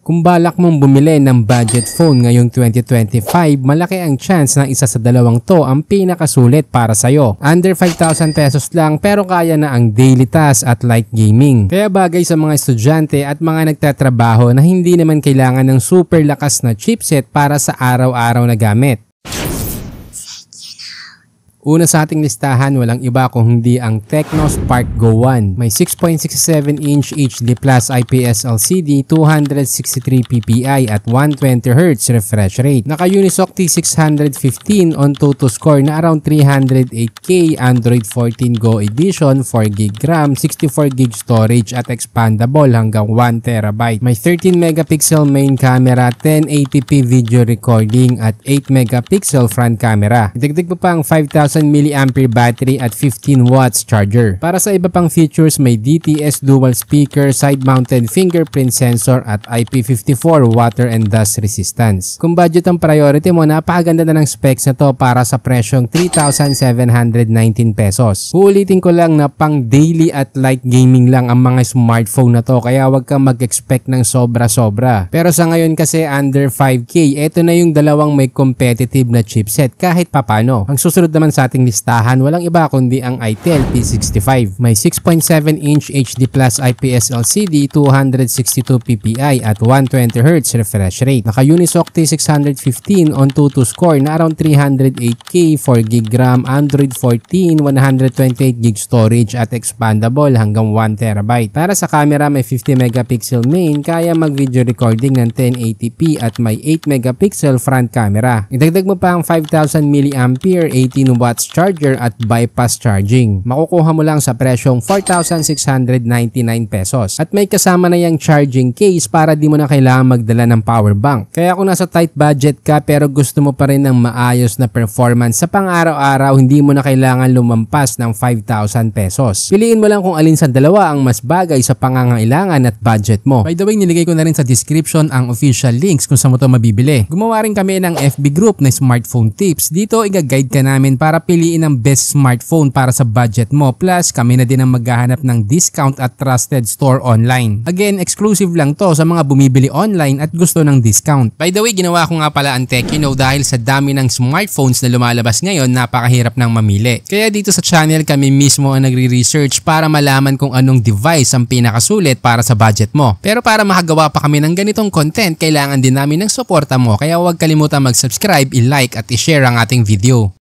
Kung balak mong bumili ng budget phone ngayong 2025, malaki ang chance na isa sa dalawang to ang pinakasulit para sa'yo. Under 5,000 pesos lang pero kaya na ang daily task at light gaming. Kaya bagay sa mga estudyante at mga nagtatrabaho na hindi naman kailangan ng super lakas na chipset para sa araw-araw na gamit. Una sa ating listahan, walang iba kung hindi ang Tecno Spark Go 1. May 6.67-inch HD Plus IPS LCD, 263 ppi at 120Hz refresh rate. Naka-Unisoc T615 on Toto score na around 308K, Android 14 Go edition, 4GB RAM, 64GB storage at expandable hanggang 1TB. May 13 megapixel main camera, 1080p video recording at 8 megapixel front camera. Dagdag pa ang 5,000 mAh battery at 15 watts charger. Para sa iba pang features, may DTS dual speaker, side-mounted fingerprint sensor at IP54 water and dust resistance. Kung budget ang priority mo, napakaganda na ng specs na to para sa presyong 3,719 pesos. Uulitin ko lang na pang daily at light gaming lang ang mga smartphone na to, kaya wag kang mag-expect ng sobra-sobra. Pero sa ngayon kasi under 5K, eto na yung dalawang may competitive na chipset kahit papano. Ang susunod naman sa ating listahan, walang iba kundi ang Itel P65. May 6.7-inch HD Plus IPS LCD, 262 ppi at 120Hz refresh rate. Naka-Unisoc T615 on Toto score na around 308K, 4GB RAM, Android 14, 128GB storage at expandable hanggang 1TB. Para sa camera, may 50 megapixel main, kaya mag-video recording ng 1080p at may 8 megapixel front camera. Idagdag mo pa ang 5,000 mAh, 18 watts charger at bypass charging. Makukuha mo lang sa presyong 4,699 pesos. At may kasama na yung charging case para di mo na kailangan magdala ng power bank. Kaya kung nasa tight budget ka pero gusto mo pa rin ng maayos na performance sa pang-araw-araw, hindi mo na kailangan lumampas ng 5,000 pesos. Piliin mo lang kung alin sa dalawa ang mas bagay sa pangangailangan at budget mo. By the way, niligay ko na rin sa description ang official links kung saan mo ito mabibili. Gumawa rin kami ng FB group na Smartphone Tips. Dito, i-guide ka namin para piliin ang best smartphone para sa budget mo. Plus, kami na din ang maghahanap ng discount at trusted store online. Again, exclusive lang to sa mga bumibili online at gusto ng discount. By the way, ginawa ko nga pala ang Tekino dahil sa dami ng smartphones na lumalabas ngayon, napakahirap nang mamili. Kaya dito sa channel, kami mismo ang nagre-research para malaman kung anong device ang pinakasulit para sa budget mo. Pero para makagawa pa kami ng ganitong content, kailangan din namin ng suporta mo. Kaya huwag kalimutan mag-subscribe, i-like at i-share ang ating video.